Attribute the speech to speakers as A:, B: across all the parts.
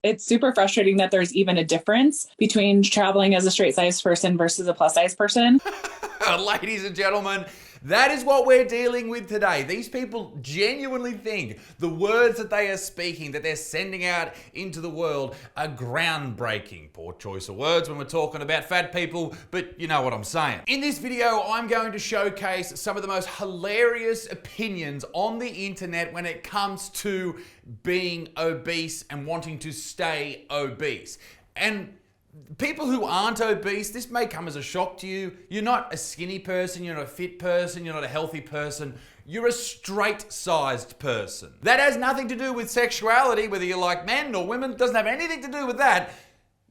A: It's super frustrating that there's even a difference between traveling as a straight size person versus a plus size person.
B: Ladies and gentlemen, that is what we're dealing with today. These people genuinely think the words that they are speaking, that they're sending out into the world, are groundbreaking. Poor choice of words when we're talking about fat people, but you know what I'm saying. In this video, I'm going to showcase some of the most hilarious opinions on the internet when it comes to being obese and wanting to stay obese. And people who aren't obese, this may come as a shock to you. You're not a skinny person, you're not a fit person, you're not a healthy person. You're a straight-sized person. That has nothing to do with sexuality, whether you like men or women. It doesn't have anything to do with that.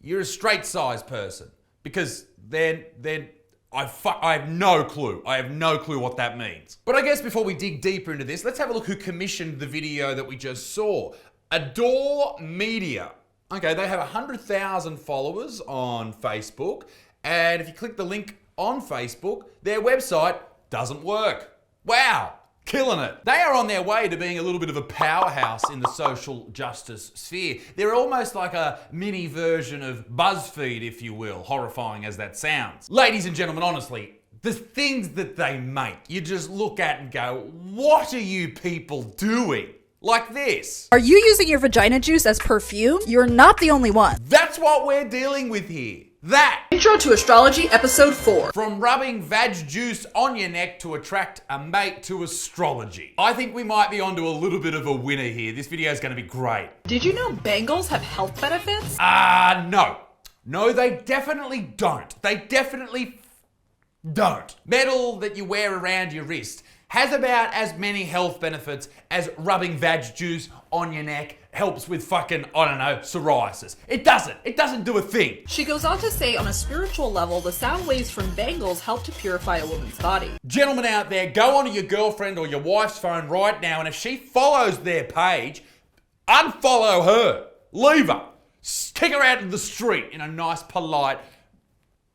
B: You're a straight-sized person. Because then I have no clue. I have no clue what that means. But I guess before we dig deeper into this, let's have a look who commissioned the video that we just saw. Adore Media. Okay, they have 100,000 followers on Facebook, and if you click the link on Facebook, their website doesn't work. Wow, killing it. They are on their way to being a little bit of a powerhouse in the social justice sphere. They're almost like a mini version of BuzzFeed, if you will, horrifying as that sounds. Ladies and gentlemen, honestly, the things that they make, you just look at and go, what are you people doing? Like this.
C: Are you using your vagina juice as perfume? You're not the only one.
B: That's what we're dealing with here. That.
C: Intro to Astrology, Episode 4.
B: From rubbing vag juice on your neck to attract a mate to astrology. I think we might be onto a little bit of a winner here. This video is going to be great.
C: Did you know bangles have health benefits?
B: No. No, they definitely don't. They definitely don't. Metal that you wear around your wrist has about as many health benefits as rubbing vag juice on your neck helps with fucking, I don't know, psoriasis. It doesn't do a thing.
C: She goes on to say, on a spiritual level, the sound waves from bangles help to purify a woman's body.
B: Gentlemen out there, go onto your girlfriend or your wife's phone right now, and if she follows their page, unfollow her. Leave her. Kick her out in the street in a nice, polite,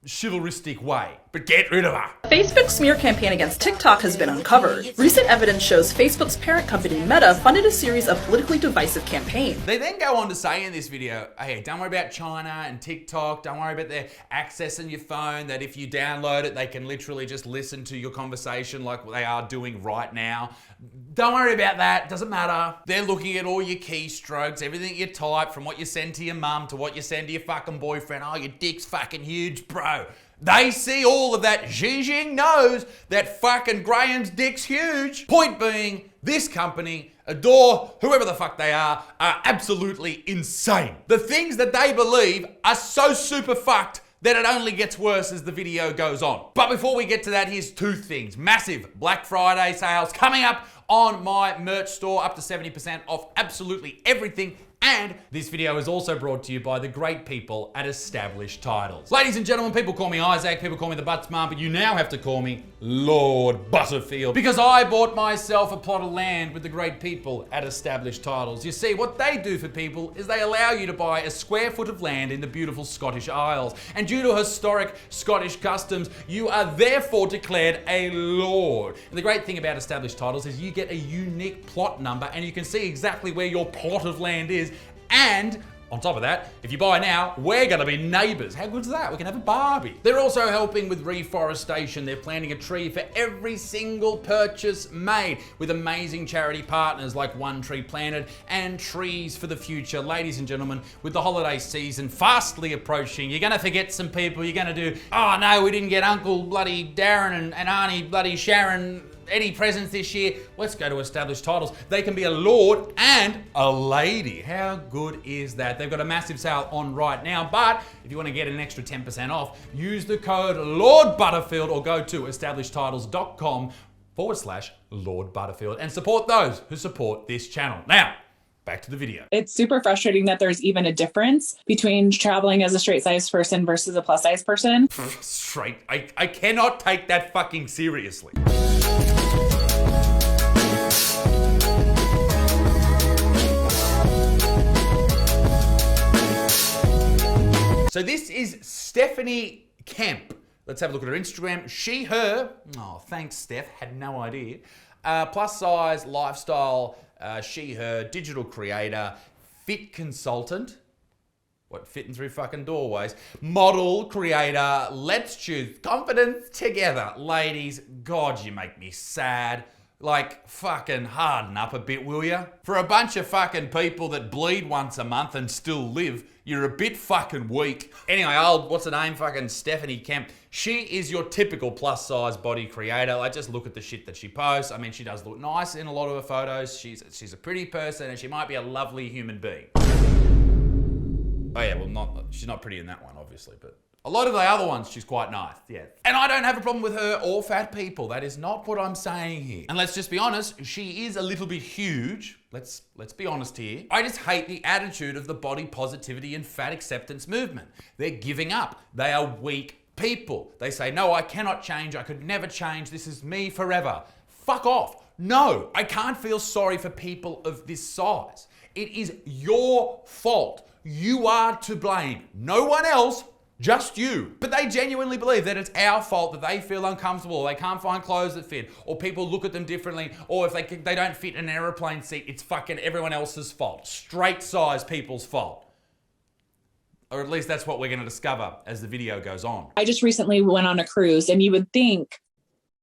B: chivalristic way, but get rid of her.
C: A Facebook smear campaign against TikTok has been uncovered. Recent evidence shows Facebook's parent company Meta funded a series of politically divisive campaigns.
B: They then go on to say in this video, hey, don't worry about China and TikTok, don't worry about their accessing your phone, that if you download it, they can literally just listen to your conversation like they are doing right now. Don't worry about that, doesn't matter. They're looking at all your keystrokes, everything you type, from what you send to your mum to what you send to your fucking boyfriend. Oh, your dick's fucking huge, bro. They see all of that. Xi Jinping knows that fucking Graham's dick's huge. Point being, this company, Adore, whoever the fuck they are absolutely insane. The things that they believe are so super fucked that it only gets worse as the video goes on. But before we get to that, here's two things. Massive Black Friday sales coming up on my merch store, up to 70% off absolutely everything. And this video is also brought to you by the great people at Established Titles. Ladies and gentlemen, people call me Isaac, people call me the Butts Man, but you now have to call me Lord Butterfield, because I bought myself a plot of land with the great people at Established Titles. You see, what they do for people is they allow you to buy a square foot of land in the beautiful Scottish Isles. And due to historic Scottish customs, you are therefore declared a lord. And the great thing about Established Titles is you get a unique plot number and you can see exactly where your plot of land is. And on top of that, if you buy now, we're gonna be neighbors. How good's that? We can have a Barbie. They're also helping with reforestation. They're planting a tree for every single purchase made, with amazing charity partners like One Tree Planted and Trees for the Future. Ladies and gentlemen, with the holiday season fastly approaching, you're gonna forget some people. You're gonna do, oh no, we didn't get Uncle bloody Darren and Auntie bloody Sharon any presents this year. Let's go to Established Titles. They can be a lord and a lady. How good is that? They've got a massive sale on right now, but if you want to get an extra 10% off, use the code Lord Butterfield or go to establishedtitles.com/Lord Butterfield and support those who support this channel. Now, back to the video.
A: It's super frustrating that there's even a difference between traveling as a straight size person versus a plus size person.
B: Straight. I cannot take that fucking seriously. So this is Stephanie Kemp. Let's have a look at her Instagram. She, her. Oh, thanks, Steph. Had no idea. Plus size, lifestyle, she, her, digital creator, fit consultant. What, fitting through fucking doorways? Model, creator, let's choose confidence together. Ladies, God, you make me sad. Like, fucking harden up a bit, will ya? For a bunch of fucking people that bleed once a month and still live, you're a bit fucking weak. Anyway, what's her name? Fucking Stephanie Kemp. She is your typical plus size body creator. Like, just look at the shit that she posts. I mean, she does look nice in a lot of her photos. She's a pretty person and she might be a lovely human being. Oh yeah, well she's not pretty in that one, obviously, but a lot of the other ones, she's quite nice, yeah. And I don't have a problem with her or fat people. That is not what I'm saying here. And let's just be honest, she is a little bit huge. Let's be honest here. I just hate the attitude of the body positivity and fat acceptance movement. They're giving up. They are weak people. They say, no, I cannot change. I could never change. This is me forever. Fuck off. No, I can't feel sorry for people of this size. It is your fault. You are to blame. No one else. Just you. But they genuinely believe that it's our fault that they feel uncomfortable, or they can't find clothes that fit, or people look at them differently, or if they don't fit in an aeroplane seat, it's fucking everyone else's fault. Straight size people's fault. Or at least that's what we're going to discover as the video goes on.
A: I just recently went on a cruise, and you would think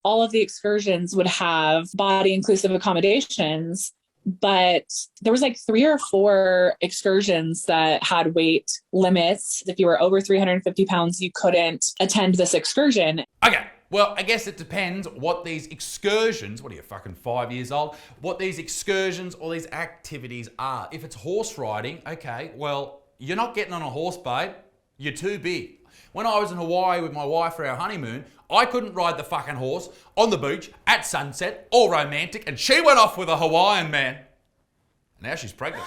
A: all of the excursions would have body inclusive accommodations, but there was like 3 or 4 excursions that had weight limits. If you were over 350 pounds, you couldn't attend this excursion.
B: Okay, well, I guess it depends what these excursions, what are you, fucking 5 years old? What these excursions or these activities are. If it's horse riding, okay, well, you're not getting on a horse, babe. You're too big. When I was in Hawaii with my wife for our honeymoon, I couldn't ride the fucking horse on the beach at sunset, all romantic, and she went off with a Hawaiian man. Now she's pregnant.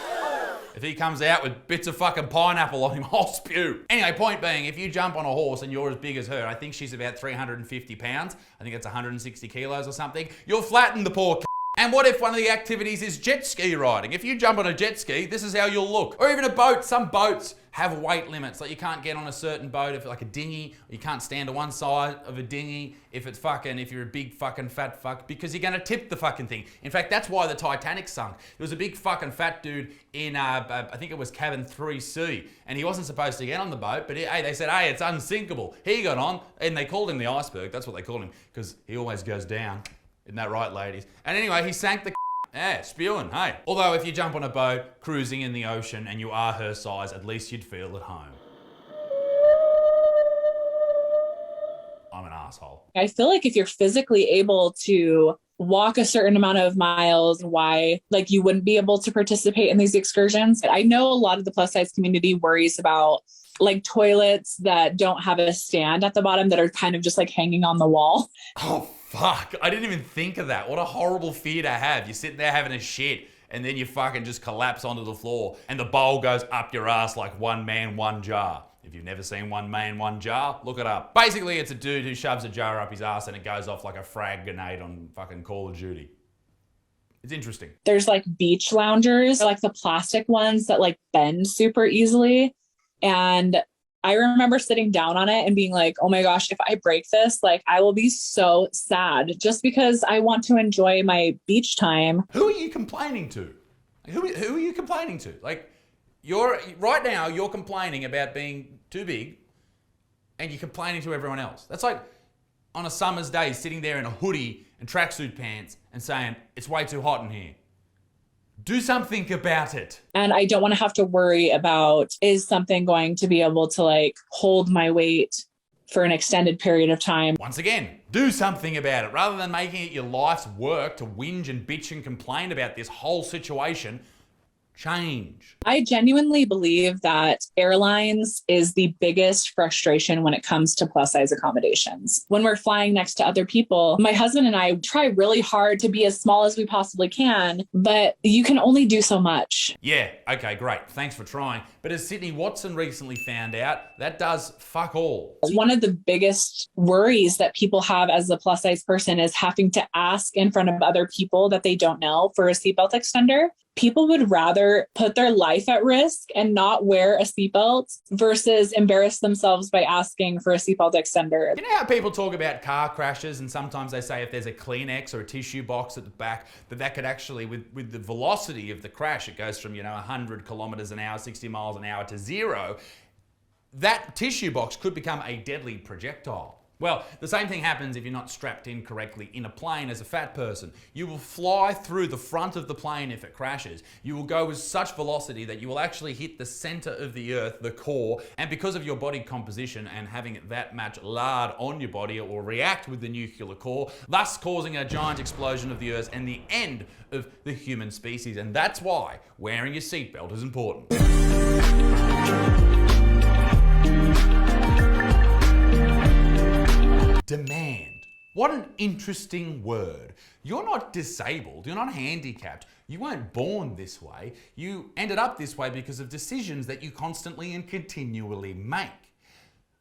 B: If he comes out with bits of fucking pineapple on him, I'll spew. Anyway, point being, if you jump on a horse and you're as big as her, I think she's about 350 pounds, I think it's 160 kilos or something, you'll flatten the poor c***. And what if one of the activities is jet ski riding? If you jump on a jet ski, this is how you'll look. Or even a boat. Some boats have weight limits. Like you can't get on a certain boat if like a dinghy, or you can't stand to one side of a dinghy if you're a big fucking fat fuck, because you're gonna tip the fucking thing. In fact, that's why the Titanic sunk. There was a big fucking fat dude in, I think it was cabin 3C, and he wasn't supposed to get on the boat, but they said, hey, it's unsinkable. He got on, and they called him the iceberg. That's what they called him, because he always goes down. Isn't that right, ladies? And anyway, he sank the yeah, spewing, hey. Although if you jump on a boat, cruising in the ocean, and you are her size, at least you'd feel at home. I'm an asshole.
A: I feel like if you're physically able to walk a certain amount of miles, why like you wouldn't be able to participate in these excursions. I know a lot of the plus size community worries about like toilets that don't have a stand at the bottom that are kind of just like hanging on the wall.
B: Oh, fuck. I didn't even think of that. What a horrible fear to have. You're sitting there having a shit and then you fucking just collapse onto the floor and the bowl goes up your ass like one man, one jar. If you've never seen One Man, One Jar, look it up. Basically, it's a dude who shoves a jar up his ass and it goes off like a frag grenade on fucking Call of Duty. It's interesting.
A: There's like beach loungers, like the plastic ones that like bend super easily. And I remember sitting down on it and being like, oh my gosh, if I break this, like I will be so sad just because I want to enjoy my beach time.
B: Who are you complaining to? Who are you complaining to? Like, right now you're complaining about being too big and you're complaining to everyone else. That's like on a summer's day sitting there in a hoodie and tracksuit pants and saying, it's way too hot in here. Do something about it.
A: And I don't want to have to worry about, is something going to be able to like hold my weight for an extended period of time?
B: Once again, do something about it. Rather than making it your life's work to whinge and bitch and complain about this whole situation, change.
A: I genuinely believe that airlines is the biggest frustration when it comes to plus size accommodations. When we're flying next to other people, my husband and I try really hard to be as small as we possibly can, but you can only do so much.
B: Yeah, okay, great. Thanks for trying. But as Sydney Watson recently found out, that does fuck all.
A: One of the biggest worries that people have as a plus size person is having to ask in front of other people that they don't know for a seatbelt extender. People would rather put their life at risk and not wear a seatbelt versus embarrass themselves by asking for a seatbelt extender.
B: You know how people talk about car crashes and sometimes they say if there's a Kleenex or a tissue box at the back, that could actually, with the velocity of the crash, it goes from, 100 kilometers an hour, 60 miles miles an hour to 0, that tissue box could become a deadly projectile. Well, the same thing happens if you're not strapped in correctly in a plane as a fat person. You will fly through the front of the plane if it crashes. You will go with such velocity that you will actually hit the center of the earth, the core, and because of your body composition and having that much lard on your body, it will react with the nuclear core, thus causing a giant explosion of the earth and the end of the human species. And that's why wearing your seatbelt is important. Demand. What an interesting word. You're not disabled, you're not handicapped, you weren't born this way, you ended up this way because of decisions that you constantly and continually make.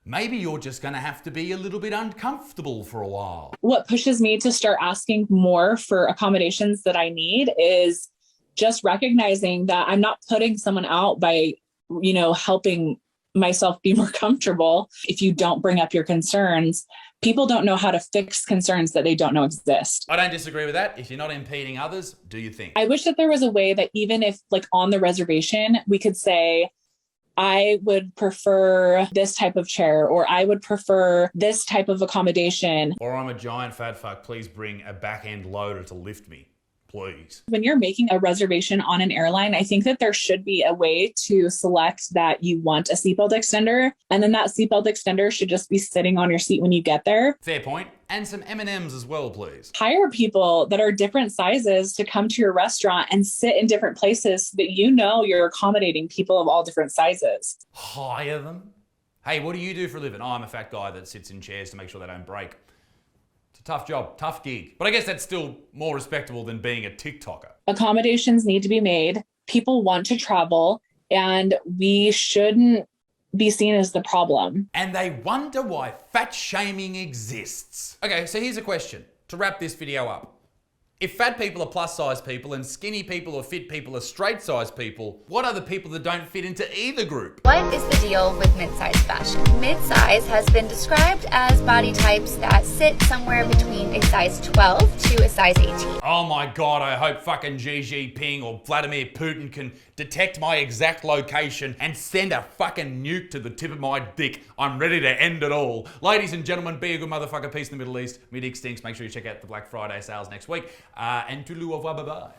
B: Maybe you're just going to have to be a little bit uncomfortable for a while.
A: What pushes me to start asking more for accommodations that I need is just recognizing that I'm not putting someone out by, helping myself be more comfortable. If you don't bring up your concerns, people don't know how to fix concerns that they don't know exist.
B: I don't disagree with that. If you're not impeding others, do you think?
A: I wish that there was a way that even if on the reservation, we could say, I would prefer this type of chair, or I would prefer this type of accommodation.
B: Or I'm a giant fat fuck, please bring a back end loader to lift me. Please.
A: When you're making a reservation on an airline, I think that there should be a way to select that you want a seatbelt extender, and then that seatbelt extender should just be sitting on your seat when you get there.
B: Fair point. And some M&Ms as well, please.
A: Hire people that are different sizes to come to your restaurant and sit in different places so that you're accommodating people of all different sizes.
B: Hire them? Hey, what do you do for a living? Oh, I'm a fat guy that sits in chairs to make sure they don't break. Tough job, tough gig. But I guess that's still more respectable than being a TikToker.
A: Accommodations need to be made. People want to travel, and we shouldn't be seen as the problem.
B: And they wonder why fat shaming exists. Okay, so here's a question to wrap this video up. If fat people are plus size people and skinny people or fit people are straight size people, what are the people that don't fit into either group?
D: What is the deal with mid-size fashion? Mid-size has been described as body types that sit somewhere between a size 12 to a size 18.
B: Oh my God, I hope fucking Xi Jinping or Vladimir Putin can detect my exact location and send a fucking nuke to the tip of my dick. I'm ready to end it all. Ladies and gentlemen, be a good motherfucker. Peace in the Middle East. Me dick stinks. Make sure you check out the Black Friday sales next week. And toodaloo, au revoir, bye-bye.